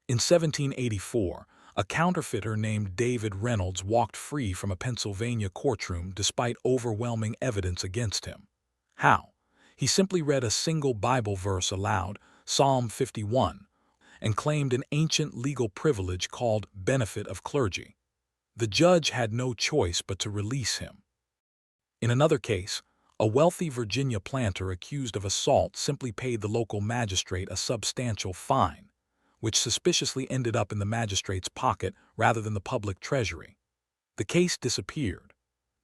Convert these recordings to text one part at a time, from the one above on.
In 1784, a counterfeiter named David Reynolds walked free from a Pennsylvania courtroom despite overwhelming evidence against him. How? He simply read a single Bible verse aloud, Psalm 51, and claimed an ancient legal privilege called benefit of clergy. The judge had no choice but to release him. In another case, a wealthy Virginia planter accused of assault simply paid the local magistrate a substantial fine, which suspiciously ended up in the magistrate's pocket rather than the public treasury. The case disappeared.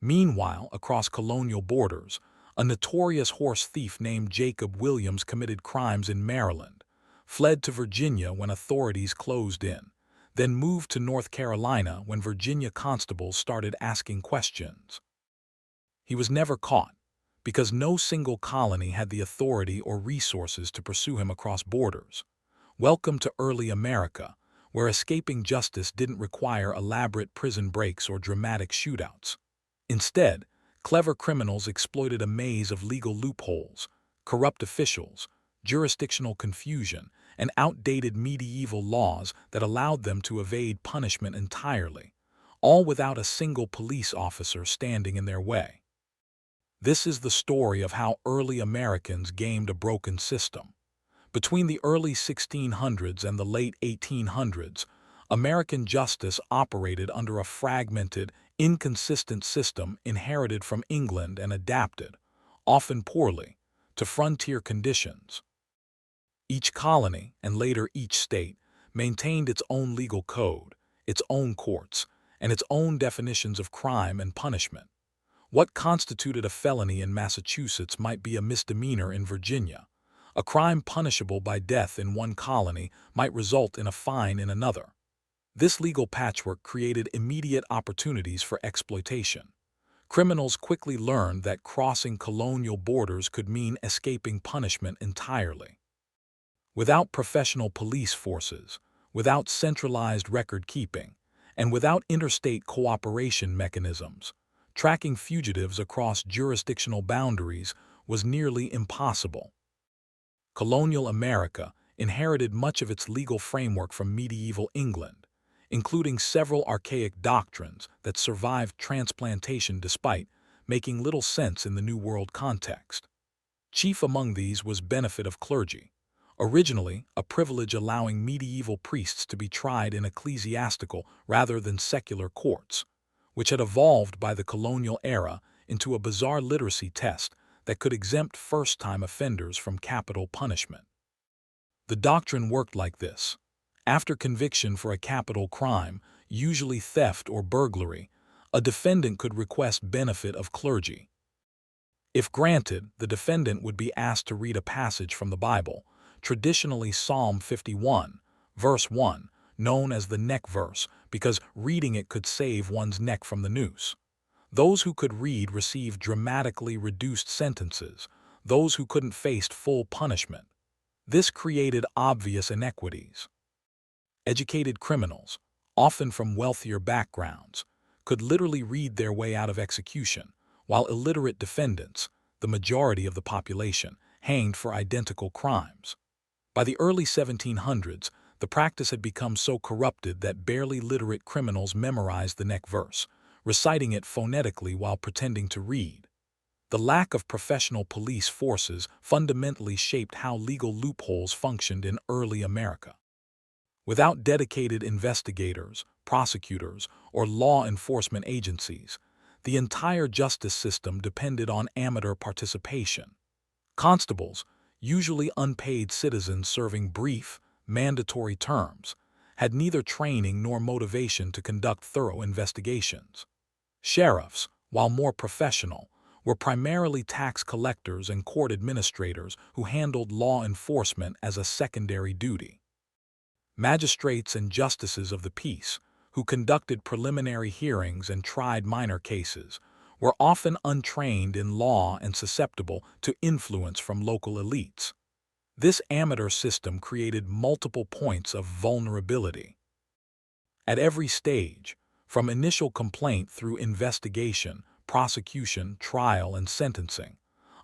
Meanwhile, across colonial borders, a notorious horse thief named Jacob Williams committed crimes in Maryland, fled to Virginia when authorities closed in, then moved to North Carolina when Virginia constables started asking questions. He was never caught, because no single colony had the authority or resources to pursue him across borders. Welcome to early America, where escaping justice didn't require elaborate prison breaks or dramatic shootouts. Instead, clever criminals exploited a maze of legal loopholes, corrupt officials, jurisdictional confusion, and outdated medieval laws that allowed them to evade punishment entirely, all without a single police officer standing in their way. This is the story of how early Americans gamed a broken system. Between the early 1600s and the late 1800s, American justice operated under a fragmented, inconsistent system inherited from England and adapted, often poorly, to frontier conditions. Each colony, and later each state, maintained its own legal code, its own courts, and its own definitions of crime and punishment. What constituted a felony in Massachusetts might be a misdemeanor in Virginia. A crime punishable by death in one colony might result in a fine in another. This legal patchwork created immediate opportunities for exploitation. Criminals quickly learned that crossing colonial borders could mean escaping punishment entirely. Without professional police forces, without centralized record-keeping, and without interstate cooperation mechanisms, tracking fugitives across jurisdictional boundaries was nearly impossible. Colonial America inherited much of its legal framework from medieval England, including several archaic doctrines that survived transplantation despite making little sense in the New World context. Chief among these was benefit of clergy, originally a privilege allowing medieval priests to be tried in ecclesiastical rather than secular courts, which had evolved by the colonial era into a bizarre literacy test that could exempt first-time offenders from capital punishment. The doctrine worked like this. After conviction for a capital crime, usually theft or burglary, a defendant could request benefit of clergy. If granted, the defendant would be asked to read a passage from the Bible, traditionally Psalm 51, verse 1, known as the neck verse because reading it could save one's neck from the noose. Those who could read received dramatically reduced sentences, those who couldn't faced full punishment. This created obvious inequities. Educated criminals, often from wealthier backgrounds, could literally read their way out of execution, while illiterate defendants, the majority of the population, hanged for identical crimes. By the early 1700s, the practice had become so corrupted that barely literate criminals memorized the neck verse, reciting it phonetically while pretending to read. The lack of professional police forces fundamentally shaped how legal loopholes functioned in early America. Without dedicated investigators, prosecutors, or law enforcement agencies, the entire justice system depended on amateur participation. Constables, usually unpaid citizens serving brief, mandatory terms, had neither training nor motivation to conduct thorough investigations. Sheriffs, while more professional, were primarily tax collectors and court administrators who handled law enforcement as a secondary duty. Magistrates and justices of the peace, who conducted preliminary hearings and tried minor cases, were often untrained in law and susceptible to influence from local elites. This amateur system created multiple points of vulnerability. At every stage, from initial complaint through investigation, prosecution, trial, and sentencing,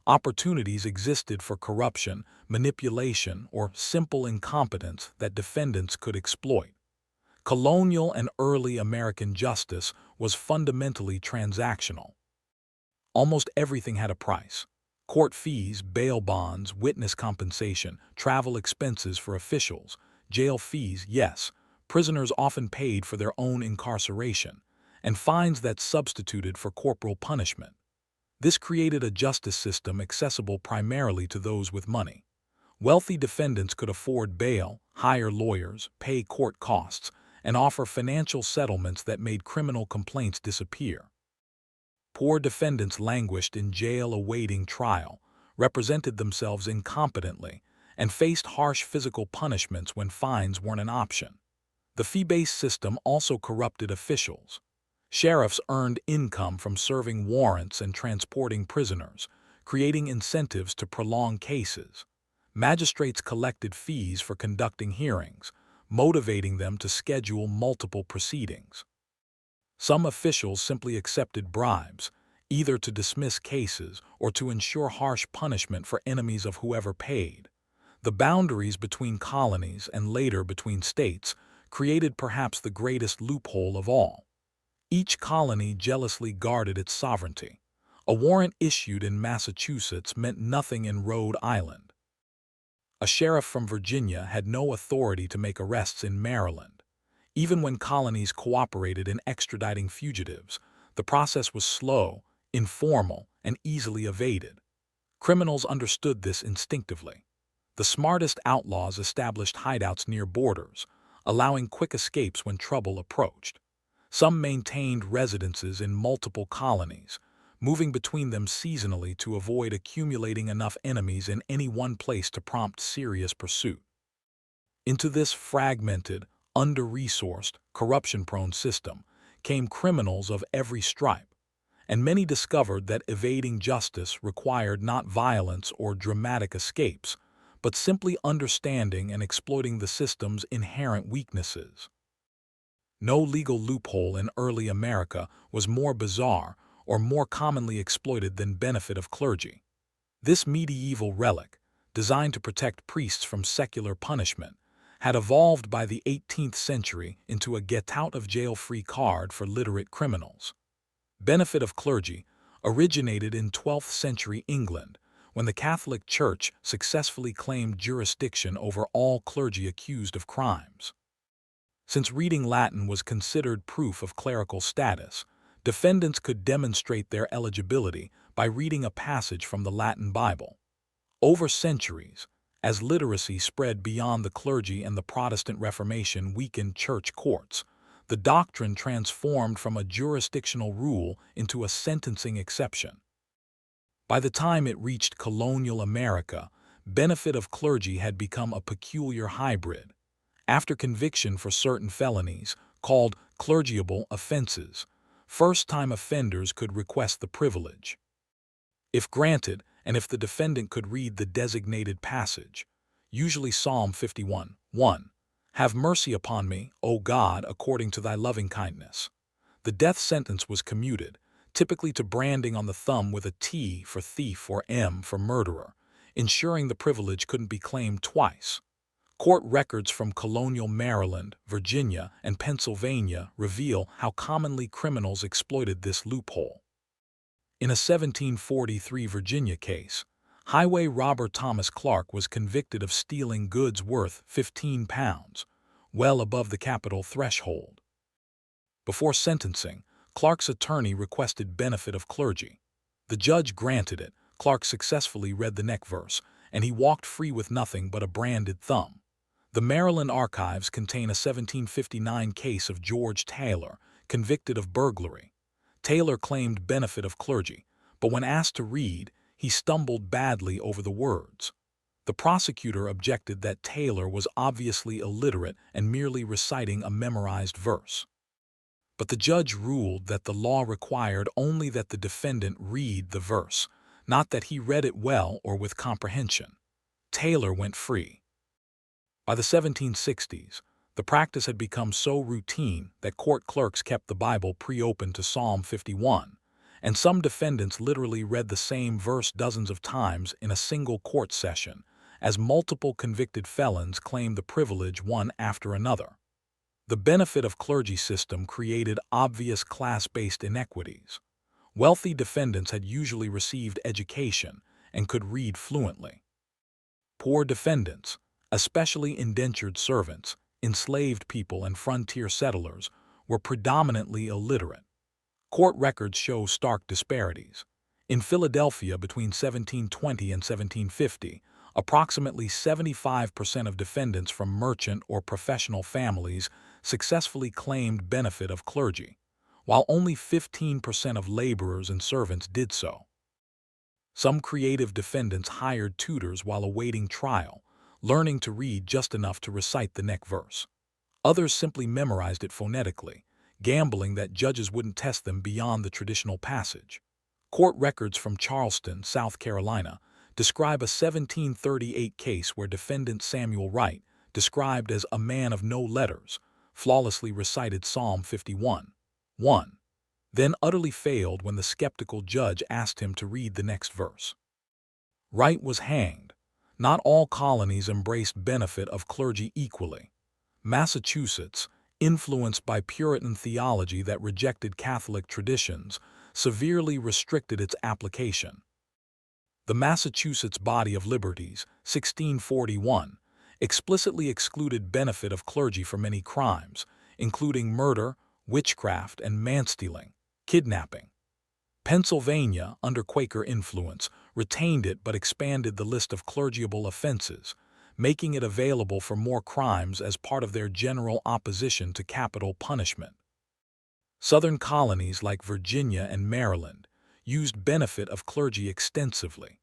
Opportunities existed for corruption, manipulation, or simple incompetence that defendants could exploit. Colonial and early American justice was fundamentally transactional. Almost everything had a price. Court fees, bail bonds, witness compensation, travel expenses for officials, jail fees, yes, prisoners often paid for their own incarceration, and fines that substituted for corporal punishment. This created a justice system accessible primarily to those with money. Wealthy defendants could afford bail, hire lawyers, pay court costs, and offer financial settlements that made criminal complaints disappear. Poor defendants languished in jail awaiting trial, represented themselves incompetently, and faced harsh physical punishments when fines weren't an option. The fee-based system also corrupted officials. Sheriffs earned income from serving warrants and transporting prisoners, creating incentives to prolong cases. Magistrates collected fees for conducting hearings, motivating them to schedule multiple proceedings. Some officials simply accepted bribes, either to dismiss cases or to ensure harsh punishment for enemies of whoever paid. The boundaries between colonies and later between states created perhaps the greatest loophole of all. Each colony jealously guarded its sovereignty. A warrant issued in Massachusetts meant nothing in Rhode Island. A sheriff from Virginia had no authority to make arrests in Maryland. Even when colonies cooperated in extraditing fugitives, the process was slow, informal, and easily evaded. Criminals understood this instinctively. The smartest outlaws established hideouts near borders, allowing quick escapes when trouble approached. Some maintained residences in multiple colonies, moving between them seasonally to avoid accumulating enough enemies in any one place to prompt serious pursuit. Into this fragmented, under-resourced, corruption-prone system came criminals of every stripe, and many discovered that evading justice required not violence or dramatic escapes, but simply understanding and exploiting the system's inherent weaknesses. No legal loophole in early America was more bizarre or more commonly exploited than benefit of clergy. This medieval relic, designed to protect priests from secular punishment, had evolved by the 18th century into a get-out-of-jail-free card for literate criminals. Benefit of clergy originated in 12th century England, when the Catholic Church successfully claimed jurisdiction over all clergy accused of crimes. Since reading Latin was considered proof of clerical status, defendants could demonstrate their eligibility by reading a passage from the Latin Bible. Over centuries, as literacy spread beyond the clergy and the Protestant Reformation weakened church courts, the doctrine transformed from a jurisdictional rule into a sentencing exception. By the time it reached colonial America, benefit of clergy had become a peculiar hybrid. After conviction for certain felonies, called clergyable offenses, first-time offenders could request the privilege. If granted, and if the defendant could read the designated passage, usually Psalm 51:1, "Have mercy upon me, O God, according to thy loving kindness," the death sentence was commuted, typically to branding on the thumb with a T for thief or M for murderer, ensuring the privilege couldn't be claimed twice. Court records from colonial Maryland, Virginia, and Pennsylvania reveal how commonly criminals exploited this loophole. In a 1743 Virginia case, highway robber Thomas Clark was convicted of stealing goods worth £15, well above the capital threshold. Before sentencing, Clark's attorney requested benefit of clergy. The judge granted it. Clark successfully read the neck verse, and he walked free with nothing but a branded thumb. The Maryland archives contain a 1759 case of George Taylor, convicted of burglary. Taylor claimed benefit of clergy, but when asked to read, he stumbled badly over the words. The prosecutor objected that Taylor was obviously illiterate and merely reciting a memorized verse. But the judge ruled that the law required only that the defendant read the verse, not that he read it well or with comprehension. Taylor went free. By the 1760s, the practice had become so routine that court clerks kept the Bible pre-opened to Psalm 51, and some defendants literally read the same verse dozens of times in a single court session, as multiple convicted felons claimed the privilege one after another. The benefit of clergy system created obvious class-based inequities. Wealthy defendants had usually received education and could read fluently. Poor defendants, especially indentured servants, enslaved people, and frontier settlers, were predominantly illiterate. Court records show stark disparities. In Philadelphia between 1720 and 1750, approximately 75% of defendants from merchant or professional families successfully claimed benefit of clergy, while only 15% of laborers and servants did so. Some creative defendants hired tutors while awaiting trial, learning to read just enough to recite the neck verse. Others simply memorized it phonetically, gambling that judges wouldn't test them beyond the traditional passage. Court records from Charleston, South Carolina, describe a 1738 case where defendant Samuel Wright, described as a man of no letters, flawlessly recited Psalm 51:1, then utterly failed when the skeptical judge asked him to read the next verse. Wright was hanged. Not all colonies embraced benefit of clergy equally. Massachusetts, influenced by Puritan theology that rejected Catholic traditions, severely restricted its application. The Massachusetts Body of Liberties, 1641, explicitly excluded benefit of clergy for many crimes, including murder, witchcraft, and manstealing, kidnapping. Pennsylvania, under Quaker influence, retained it but expanded the list of clergyable offenses, making it available for more crimes as part of their general opposition to capital punishment. Southern colonies like Virginia and Maryland used benefit of clergy extensively,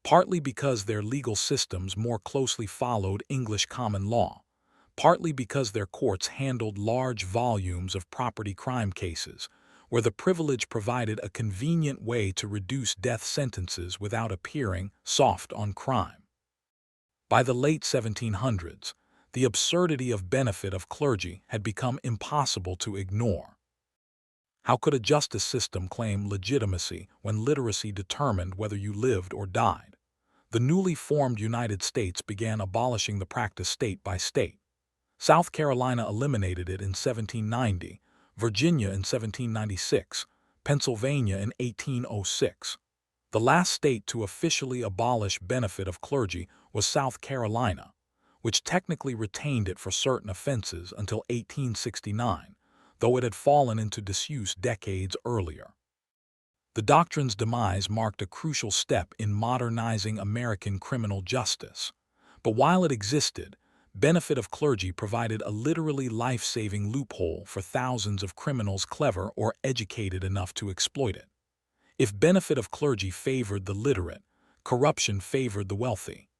partly because their legal systems more closely followed English common law, partly because their courts handled large volumes of property crime cases, where the privilege provided a convenient way to reduce death sentences without appearing soft on crime. By the late 1700s, the absurdity of benefit of clergy had become impossible to ignore. How could a justice system claim legitimacy when literacy determined whether you lived or died? The newly formed United States began abolishing the practice state by state. South Carolina eliminated it in 1790, Virginia in 1796, Pennsylvania in 1806. The last state to officially abolish benefit of clergy was South Carolina, which technically retained it for certain offenses until 1869, though it had fallen into disuse decades earlier. The doctrine's demise marked a crucial step in modernizing American criminal justice. But while it existed, benefit of clergy provided a literally life-saving loophole for thousands of criminals clever or educated enough to exploit it. If benefit of clergy favored the literate, corruption favored the wealthy.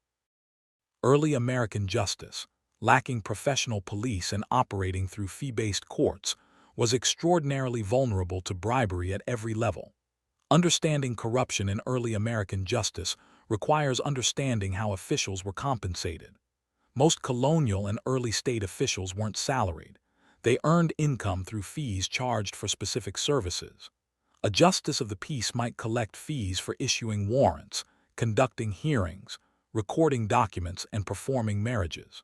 Early American justice, lacking professional police and operating through fee-based courts, was extraordinarily vulnerable to bribery at every level. Understanding corruption in early American justice requires understanding how officials were compensated. Most colonial and early state officials weren't salaried. They earned income through fees charged for specific services. A justice of the peace might collect fees for issuing warrants, conducting hearings, recording documents, and performing marriages.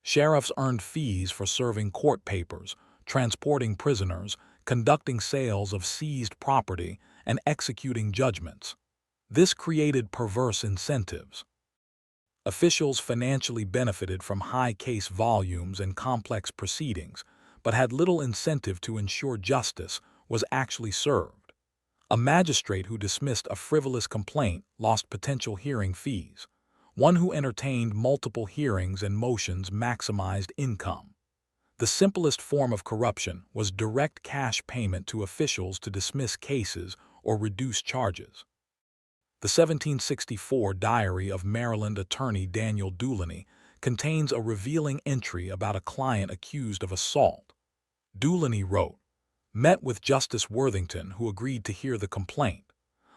Sheriffs earned fees for serving court papers, transporting prisoners, conducting sales of seized property, and executing judgments. This created perverse incentives. Officials financially benefited from high case volumes and complex proceedings, but had little incentive to ensure justice was actually served. A magistrate who dismissed a frivolous complaint lost potential hearing fees. One who entertained multiple hearings and motions maximized income. The simplest form of corruption was direct cash payment to officials to dismiss cases or reduce charges. The 1764 diary of Maryland attorney Daniel Dulany contains a revealing entry about a client accused of assault. Dulany wrote, "Met with Justice Worthington, who agreed to hear the complaint.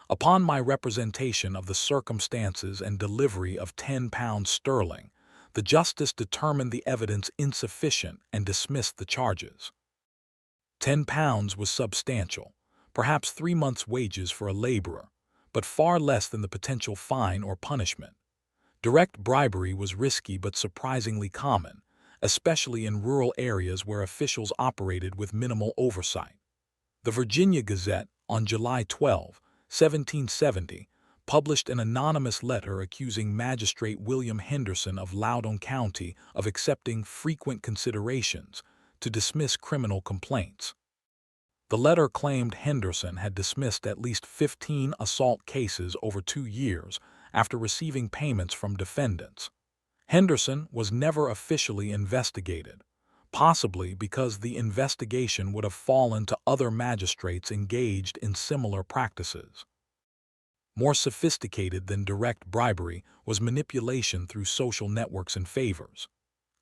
Upon my representation of the circumstances and delivery of £10 sterling, the justice determined the evidence insufficient and dismissed the charges." £10 was substantial, perhaps 3 months' wages for a laborer, but far less than the potential fine or punishment. Direct bribery was risky but surprisingly common, especially in rural areas where officials operated with minimal oversight. The Virginia Gazette, on July 12, 1770, published an anonymous letter accusing Magistrate William Henderson of Loudoun County of accepting frequent considerations to dismiss criminal complaints. The letter claimed Henderson had dismissed at least 15 assault cases over 2 years after receiving payments from defendants. Henderson was never officially investigated, possibly because the investigation would have fallen to other magistrates engaged in similar practices. More sophisticated than direct bribery was manipulation through social networks and favors.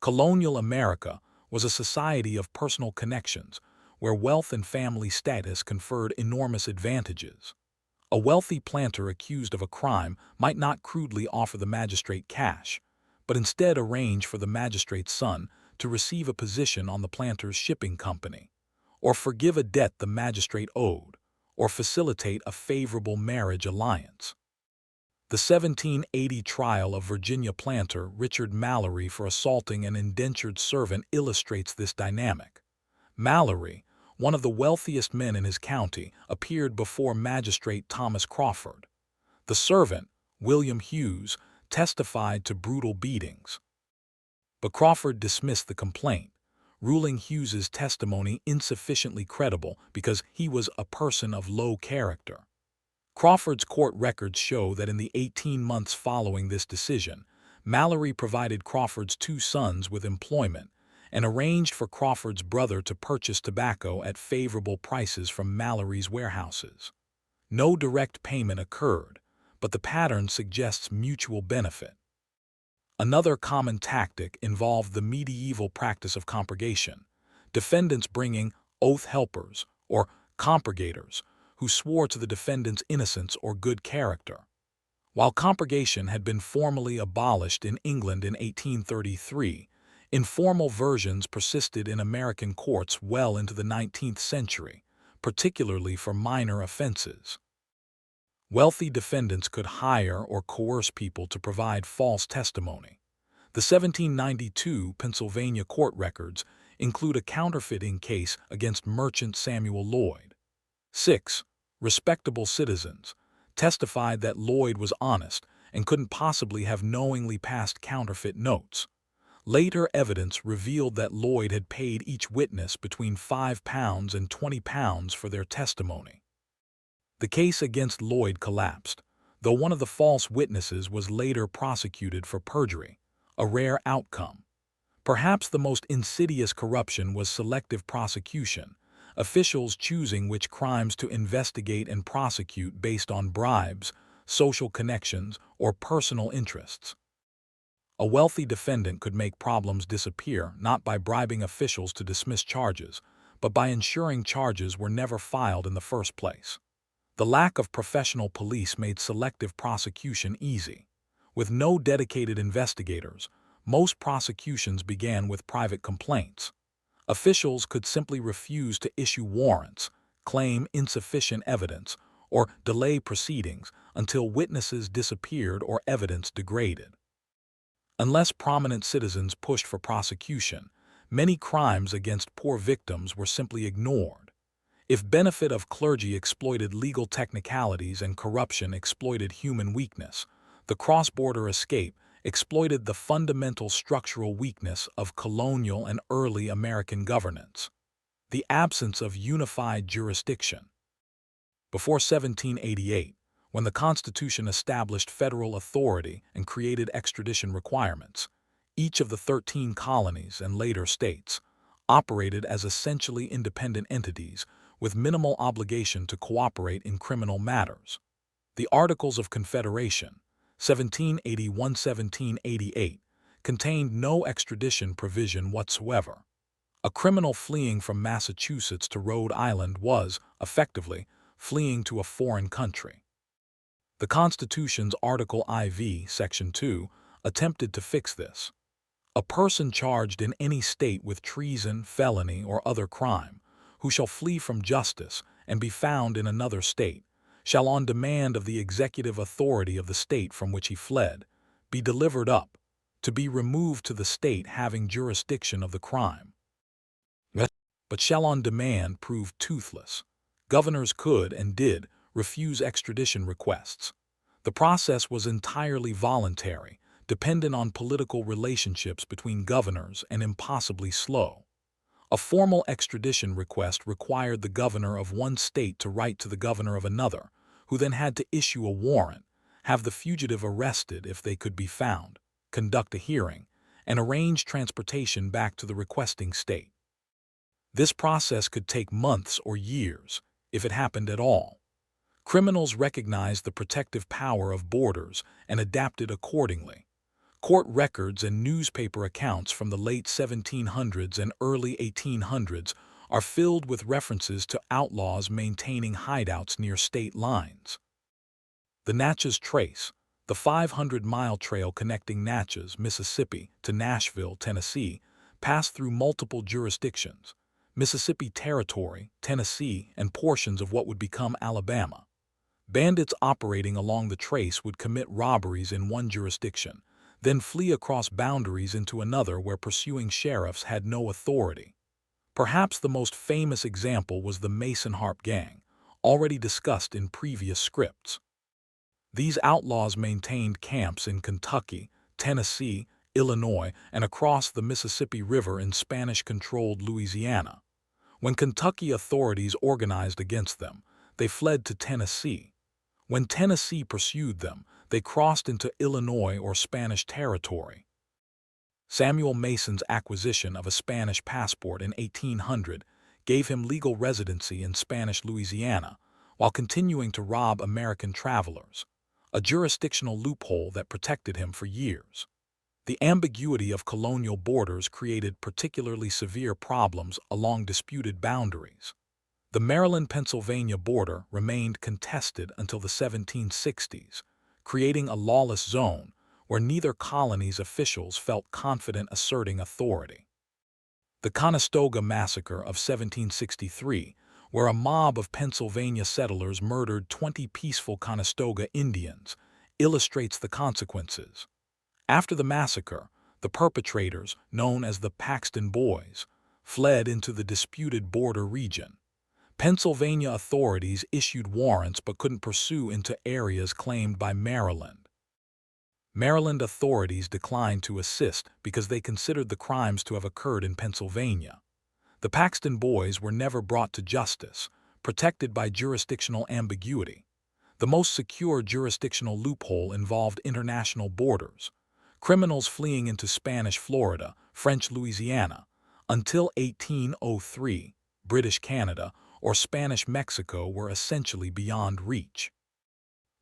Colonial America was a society of personal connections where wealth and family status conferred enormous advantages. A wealthy planter accused of a crime might not crudely offer the magistrate cash, but instead arrange for the magistrate's son to receive a position on the planter's shipping company, or forgive a debt the magistrate owed, or facilitate a favorable marriage alliance. The 1780 trial of Virginia planter Richard Mallory for assaulting an indentured servant illustrates this dynamic. Mallory, one of the wealthiest men in his county, appeared before Magistrate Thomas Crawford. The servant, William Hughes, testified to brutal beatings. But Crawford dismissed the complaint, ruling Hughes's testimony insufficiently credible because he was a person of low character. Crawford's court records show that in the 18 months following this decision, Mallory provided Crawford's 2 sons with employment and arranged for Crawford's brother to purchase tobacco at favorable prices from Mallory's warehouses. No direct payment occurred, but the pattern suggests mutual benefit. Another common tactic involved the medieval practice of compurgation, defendants bringing oath helpers, or compurgators, who swore to the defendant's innocence or good character. While compurgation had been formally abolished in England in 1833, informal versions persisted in American courts well into the 19th century, particularly for minor offenses. Wealthy defendants could hire or coerce people to provide false testimony. The 1792 Pennsylvania court records include a counterfeiting case against merchant Samuel Lloyd. 6. Respectable citizens testified that Lloyd was honest and couldn't possibly have knowingly passed counterfeit notes. Later evidence revealed that Lloyd had paid each witness between £5 and £20 for their testimony. The case against Lloyd collapsed, though one of the false witnesses was later prosecuted for perjury, a rare outcome. Perhaps the most insidious corruption was selective prosecution, officials choosing which crimes to investigate and prosecute based on bribes, social connections, or personal interests. A wealthy defendant could make problems disappear not by bribing officials to dismiss charges, but by ensuring charges were never filed in the first place. The lack of professional police made selective prosecution easy. With no dedicated investigators, most prosecutions began with private complaints. Officials could simply refuse to issue warrants, claim insufficient evidence, or delay proceedings until witnesses disappeared or evidence degraded. Unless prominent citizens pushed for prosecution, many crimes against poor victims were simply ignored. If benefit of clergy exploited legal technicalities and corruption exploited human weakness, the cross-border escape exploited the fundamental structural weakness of colonial and early American governance: the absence of unified jurisdiction. Before 1788, when the Constitution established federal authority and created extradition requirements, each of the 13 colonies and later states operated as essentially independent entities with minimal obligation to cooperate in criminal matters. The Articles of Confederation, 1781-1788, contained no extradition provision whatsoever. A criminal fleeing from Massachusetts to Rhode Island was, effectively, fleeing to a foreign country. The Constitution's Article IV, Section 2, attempted to fix this. A person charged in any state with treason, felony, or other crime, who shall flee from justice and be found in another state, shall on demand of the executive authority of the state from which he fled, be delivered up, to be removed to the state having jurisdiction of the crime, but shall on demand prove toothless. Governors could and did refuse extradition requests. The process was entirely voluntary, dependent on political relationships between governors, and impossibly slow. A formal extradition request required the governor of one state to write to the governor of another, who then had to issue a warrant, have the fugitive arrested if they could be found, conduct a hearing, and arrange transportation back to the requesting state. This process could take months or years, if it happened at all. Criminals recognized the protective power of borders and adapted accordingly. Court records and newspaper accounts from the late 1700s and early 1800s are filled with references to outlaws maintaining hideouts near state lines. The Natchez Trace, the 500-mile trail connecting Natchez, Mississippi, to Nashville, Tennessee, passed through multiple jurisdictions: Mississippi Territory, Tennessee, and portions of what would become Alabama. Bandits operating along the trace would commit robberies in one jurisdiction, then flee across boundaries into another where pursuing sheriffs had no authority. Perhaps the most famous example was the Mason Harp Gang, already discussed in previous scripts. These outlaws maintained camps in Kentucky, Tennessee, Illinois, and across the Mississippi River in Spanish-controlled Louisiana. When Kentucky authorities organized against them, they fled to Tennessee. When Tennessee pursued them, they crossed into Illinois or Spanish territory. Samuel Mason's acquisition of a Spanish passport in 1800 gave him legal residency in Spanish Louisiana, while continuing to rob American travelers, a jurisdictional loophole that protected him for years. The ambiguity of colonial borders created particularly severe problems along disputed boundaries. The Maryland-Pennsylvania border remained contested until the 1760s, creating a lawless zone where neither colony's officials felt confident asserting authority. The Conestoga Massacre of 1763, where a mob of Pennsylvania settlers murdered 20 peaceful Conestoga Indians, illustrates the consequences. After the massacre, the perpetrators, known as the Paxton Boys, fled into the disputed border region. Pennsylvania authorities issued warrants but couldn't pursue into areas claimed by Maryland. Maryland authorities declined to assist because they considered the crimes to have occurred in Pennsylvania. The Paxton Boys were never brought to justice, protected by jurisdictional ambiguity. The most secure jurisdictional loophole involved international borders. Criminals fleeing into Spanish Florida, French Louisiana, until 1803, British Canada, or Spanish Mexico were essentially beyond reach.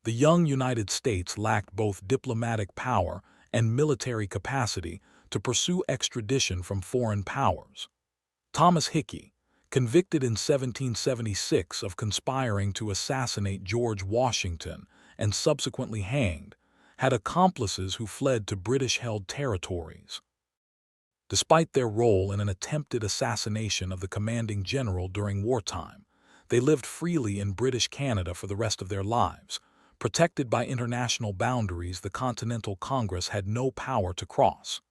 The young United States lacked both diplomatic power and military capacity to pursue extradition from foreign powers. Thomas Hickey, convicted in 1776 of conspiring to assassinate George Washington and subsequently hanged, had accomplices who fled to British-held territories. Despite their role in an attempted assassination of the commanding general during wartime, they lived freely in British Canada for the rest of their lives, protected by international boundaries the Continental Congress had no power to cross.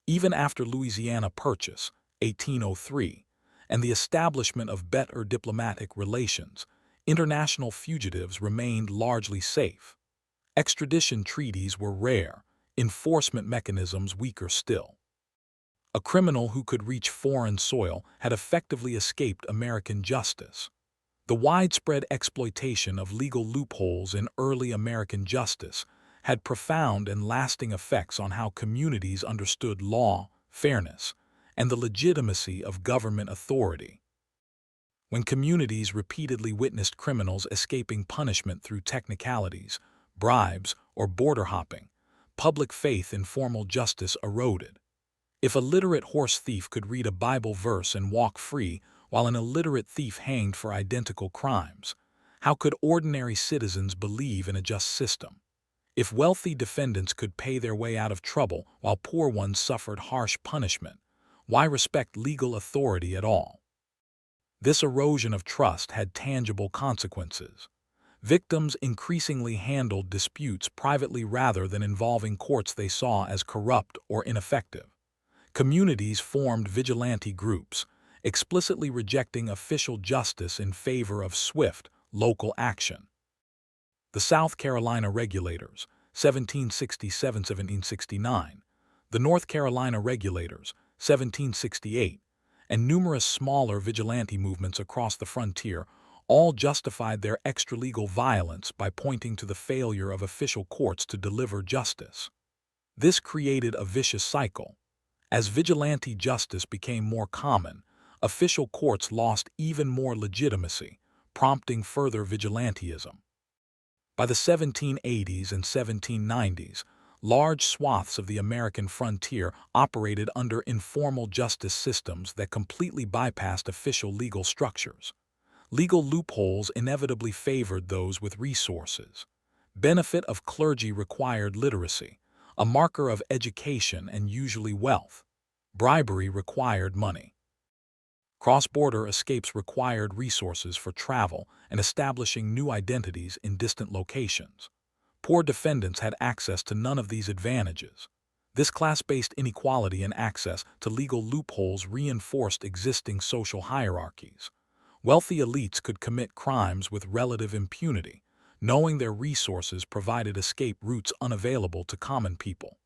Even after Louisiana Purchase, 1803, and the establishment of better diplomatic relations, international fugitives remained largely safe. Extradition treaties were rare, enforcement mechanisms weaker still. A criminal who could reach foreign soil had effectively escaped American justice. The widespread exploitation of legal loopholes in early American justice had profound and lasting effects on how communities understood law, fairness, and the legitimacy of government authority. When communities repeatedly witnessed criminals escaping punishment through technicalities, bribes, or border hopping, public faith in formal justice eroded. If a literate horse thief could read a Bible verse and walk free while an illiterate thief hanged for identical crimes, how could ordinary citizens believe in a just system? If wealthy defendants could pay their way out of trouble while poor ones suffered harsh punishment, why respect legal authority at all? This erosion of trust had tangible consequences. Victims increasingly handled disputes privately rather than involving courts they saw as corrupt or ineffective. Communities formed vigilante groups, explicitly rejecting official justice in favor of swift, local action. The South Carolina Regulators, 1767–1769, the North Carolina Regulators, 1768, and numerous smaller vigilante movements across the frontier all justified their extralegal violence by pointing to the failure of official courts to deliver justice. This created a vicious cycle. As vigilante justice became more common, official courts lost even more legitimacy, prompting further vigilantism. By the 1780s and 1790s, large swaths of the American frontier operated under informal justice systems that completely bypassed official legal structures. Legal loopholes inevitably favored those with resources. Benefit of clergy required literacy, a marker of education and usually wealth. Bribery required money. Cross-border escapes required resources for travel and establishing new identities in distant locations. Poor defendants had access to none of these advantages. This class-based inequality in access to legal loopholes reinforced existing social hierarchies. Wealthy elites could commit crimes with relative impunity, knowing their resources provided escape routes unavailable to common people.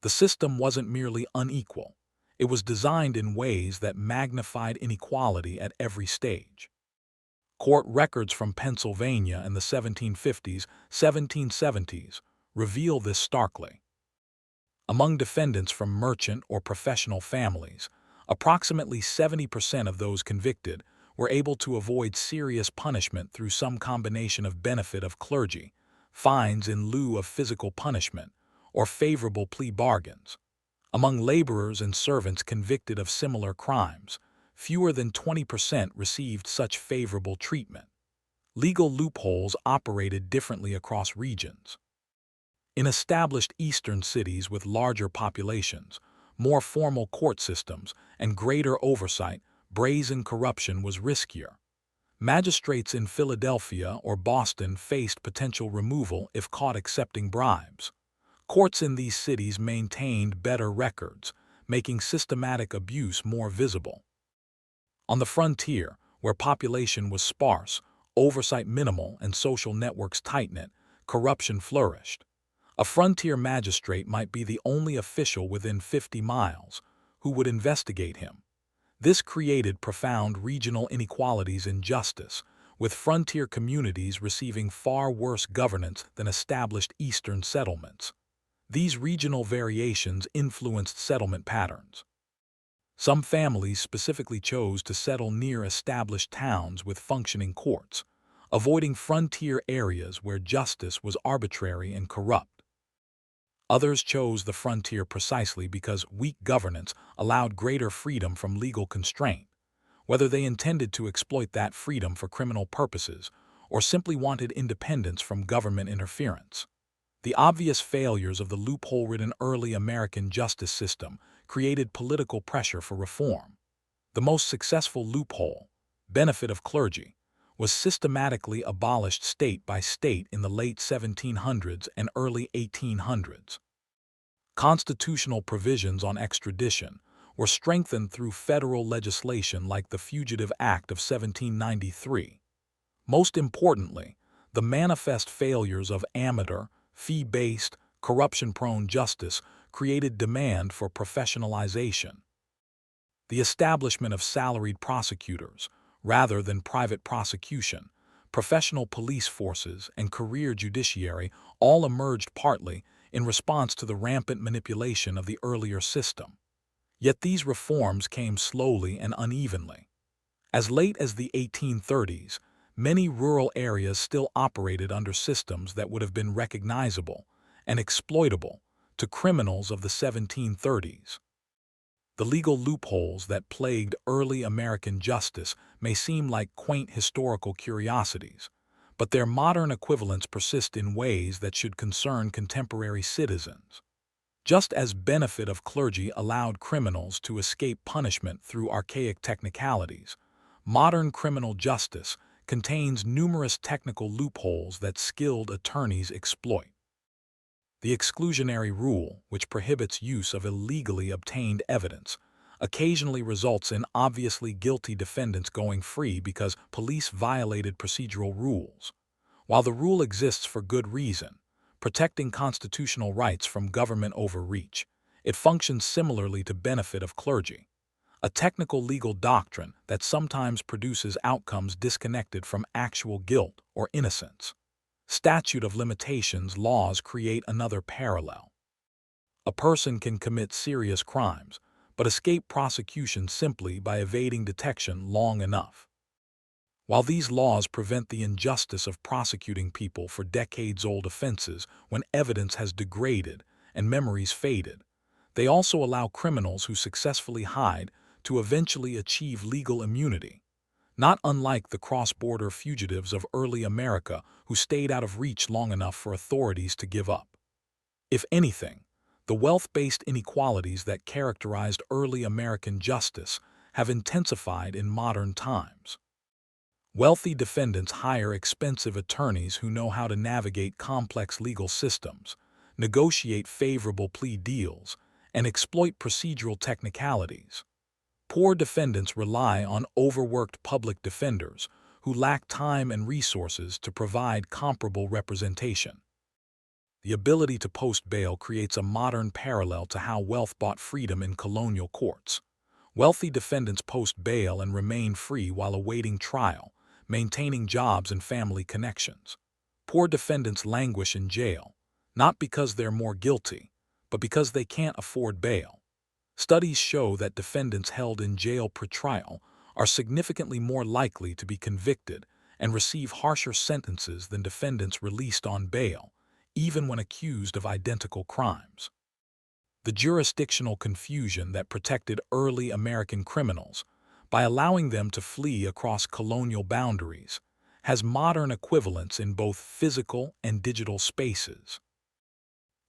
The system wasn't merely unequal. It was designed in ways that magnified inequality at every stage. Court records from Pennsylvania in the 1750s, 1770s reveal this starkly. Among defendants from merchant or professional families, approximately 70% of those convicted were able to avoid serious punishment through some combination of benefit of clergy, fines in lieu of physical punishment, or favorable plea bargains. Among laborers and servants convicted of similar crimes, fewer than 20% received such favorable treatment. Legal loopholes operated differently across regions. In established eastern cities with larger populations, more formal court systems, and greater oversight, brazen corruption was riskier. Magistrates in Philadelphia or Boston faced potential removal if caught accepting bribes. Courts in these cities maintained better records, making systematic abuse more visible. On the frontier, where population was sparse, oversight minimal, and social networks tight-knit, corruption flourished. A frontier magistrate might be the only official within 50 miles who would investigate him. This created profound regional inequalities in justice, with frontier communities receiving far worse governance than established eastern settlements. These regional variations influenced settlement patterns. Some families specifically chose to settle near established towns with functioning courts, avoiding frontier areas where justice was arbitrary and corrupt. Others chose the frontier precisely because weak governance allowed greater freedom from legal constraint, whether they intended to exploit that freedom for criminal purposes or simply wanted independence from government interference. The obvious failures of the loophole-ridden early American justice system created political pressure for reform. The most successful loophole, benefit of clergy, was systematically abolished state by state in the late 1700s and early 1800s. Constitutional provisions on extradition were strengthened through federal legislation like the Fugitive Act of 1793. Most importantly, the manifest failures of amateur, fee-based, corruption-prone justice created demand for professionalization. The establishment of salaried prosecutors, rather than private prosecution, professional police forces, and career judiciary all emerged partly in response to the rampant manipulation of the earlier system. Yet these reforms came slowly and unevenly. As late as the 1830s, many rural areas still operated under systems that would have been recognizable and exploitable to criminals of the 1730s. The legal loopholes that plagued early American justice may seem like quaint historical curiosities, but their modern equivalents persist in ways that should concern contemporary citizens. Just as benefit of clergy allowed criminals to escape punishment through archaic technicalities, Modern criminal justice contains numerous technical loopholes that skilled attorneys exploit. The exclusionary rule, which prohibits use of illegally obtained evidence, occasionally results in obviously guilty defendants going free because police violated procedural rules. While the rule exists for good reason, protecting constitutional rights from government overreach, it functions similarly to benefit of clergy, a technical legal doctrine that sometimes produces outcomes disconnected from actual guilt or innocence. Statute of limitations laws create another parallel. A person can commit serious crimes, but escape prosecution simply by evading detection long enough. While these laws prevent the injustice of prosecuting people for decades-old offenses when evidence has degraded and memories faded, they also allow criminals who successfully hide to eventually achieve legal immunity, not unlike the cross-border fugitives of early America who stayed out of reach long enough for authorities to give up. If anything, the wealth-based inequalities that characterized early American justice have intensified in modern times. Wealthy defendants hire expensive attorneys who know how to navigate complex legal systems, negotiate favorable plea deals, and exploit procedural technicalities. Poor defendants rely on overworked public defenders who lack time and resources to provide comparable representation. The ability to post bail creates a modern parallel to how wealth bought freedom in colonial courts. Wealthy defendants post bail and remain free while awaiting trial, maintaining jobs and family connections. Poor defendants languish in jail, not because they're more guilty, but because they can't afford bail. Studies show that defendants held in jail pre-trial are significantly more likely to be convicted and receive harsher sentences than defendants released on bail, even when accused of identical crimes. The jurisdictional confusion that protected early American criminals, by allowing them to flee across colonial boundaries, has modern equivalents in both physical and digital spaces.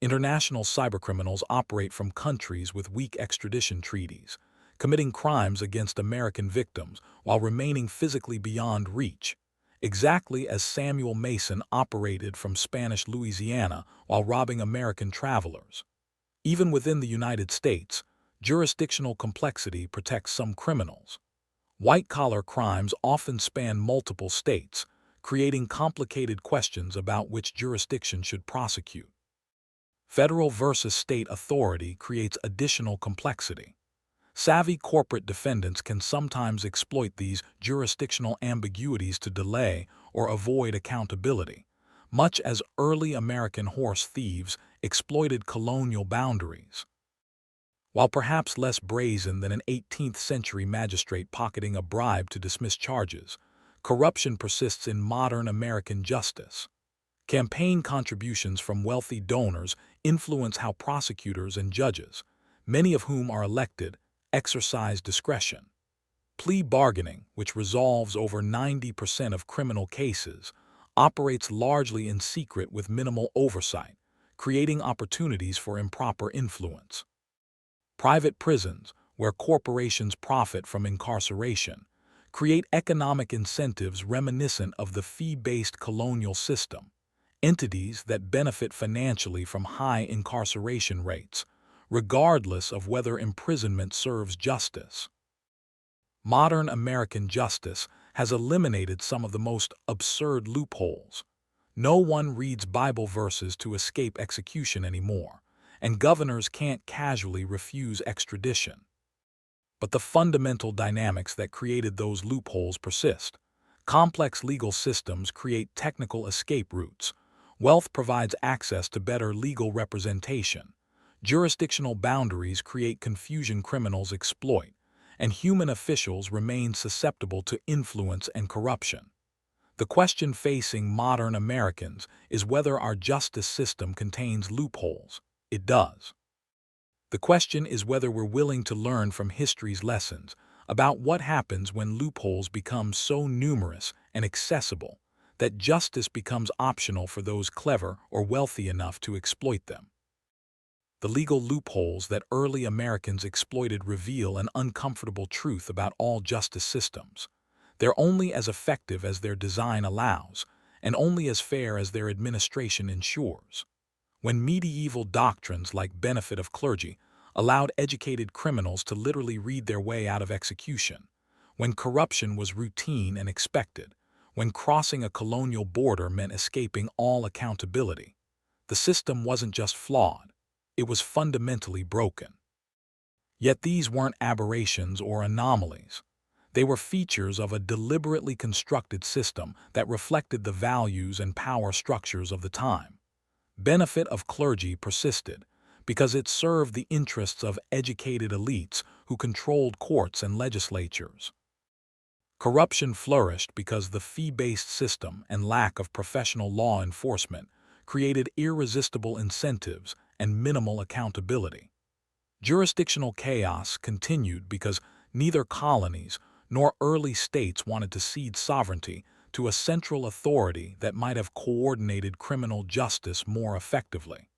International cybercriminals operate from countries with weak extradition treaties, committing crimes against American victims while remaining physically beyond reach, exactly as Samuel Mason operated from Spanish Louisiana while robbing American travelers. Even within the United States, jurisdictional complexity protects some criminals. White-collar crimes often span multiple states, creating complicated questions about which jurisdiction should prosecute. Federal versus state authority creates additional complexity. Savvy corporate defendants can sometimes exploit these jurisdictional ambiguities to delay or avoid accountability, much as early American horse thieves exploited colonial boundaries. While perhaps less brazen than an 18th-century magistrate pocketing a bribe to dismiss charges, corruption persists in modern American justice. Campaign contributions from wealthy donors influence how prosecutors and judges, many of whom are elected, exercise discretion. Plea bargaining, which resolves over 90% of criminal cases, operates largely in secret with minimal oversight, creating opportunities for improper influence. Private prisons, where corporations profit from incarceration, create economic incentives reminiscent of the fee-based colonial system. Entities that benefit financially from high incarceration rates, regardless of whether imprisonment serves justice. Modern American justice has eliminated some of the most absurd loopholes. No one reads Bible verses to escape execution anymore, and governors can't casually refuse extradition. But the fundamental dynamics that created those loopholes persist. Complex legal systems create technical escape routes. Wealth provides access to better legal representation. Jurisdictional boundaries create confusion criminals exploit, and human officials remain susceptible to influence and corruption. The question facing modern Americans is whether our justice system contains loopholes. It does. The question is whether we're willing to learn from history's lessons about what happens when loopholes become so numerous and accessible that justice becomes optional for those clever or wealthy enough to exploit them. The legal loopholes that early Americans exploited reveal an uncomfortable truth about all justice systems. They're only as effective as their design allows, and only as fair as their administration ensures. When medieval doctrines like benefit of clergy allowed educated criminals to literally read their way out of execution, when corruption was routine and expected, when crossing a colonial border meant escaping all accountability, the system wasn't just flawed, it was fundamentally broken. Yet these weren't aberrations or anomalies. They were features of a deliberately constructed system that reflected the values and power structures of the time. Benefit of clergy persisted because it served the interests of educated elites who controlled courts and legislatures. Corruption flourished because the fee-based system and lack of professional law enforcement created irresistible incentives and minimal accountability. Jurisdictional chaos continued because neither colonies nor early states wanted to cede sovereignty to a central authority that might have coordinated criminal justice more effectively.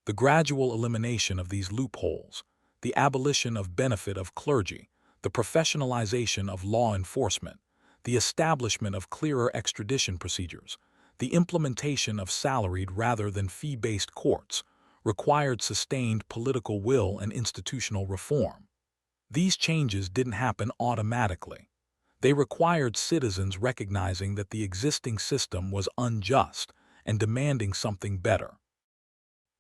The gradual elimination of these loopholes, the abolition of benefit of clergy, the professionalization of law enforcement, the establishment of clearer extradition procedures, the implementation of salaried rather than fee-based courts, required sustained political will and institutional reform. These changes didn't happen automatically. They required citizens recognizing that the existing system was unjust and demanding something better.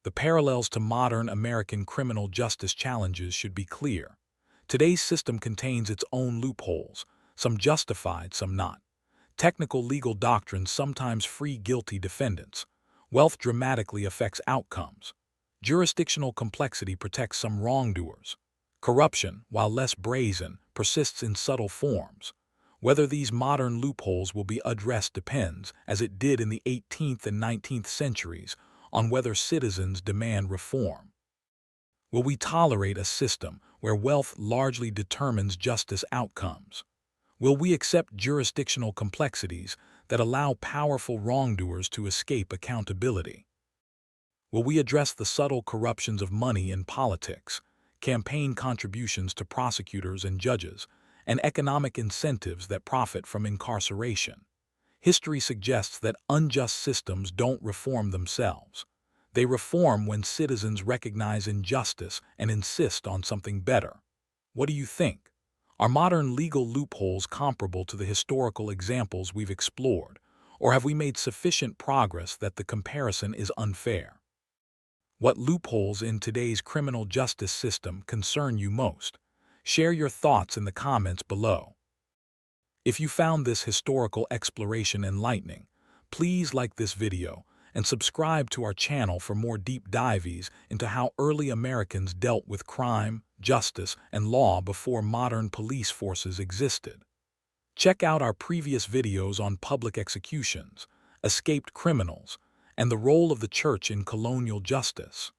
The parallels to modern American criminal justice challenges should be clear. Today's system contains its own loopholes, some justified, some not. Technical legal doctrines sometimes free guilty defendants. Wealth dramatically affects outcomes. Jurisdictional complexity protects some wrongdoers. Corruption, while less brazen, persists in subtle forms. Whether these modern loopholes will be addressed depends, as it did in the 18th and 19th centuries, on whether citizens demand reform. Will we tolerate a system where wealth largely determines justice outcomes? Will we accept jurisdictional complexities that allow powerful wrongdoers to escape accountability? Will we address the subtle corruptions of money in politics, campaign contributions to prosecutors and judges, and economic incentives that profit from incarceration? History suggests that unjust systems don't reform themselves. They reform when citizens recognize injustice and insist on something better. What do you think? Are modern legal loopholes comparable to the historical examples we've explored, or have we made sufficient progress that the comparison is unfair? What loopholes in today's criminal justice system concern you most? Share your thoughts in the comments below. If you found this historical exploration enlightening, please like this video and subscribe to our channel for more deep dives into how early Americans dealt with crime, justice, and law before modern police forces existed. Check out our previous videos on public executions, escaped criminals, and the role of the church in colonial justice.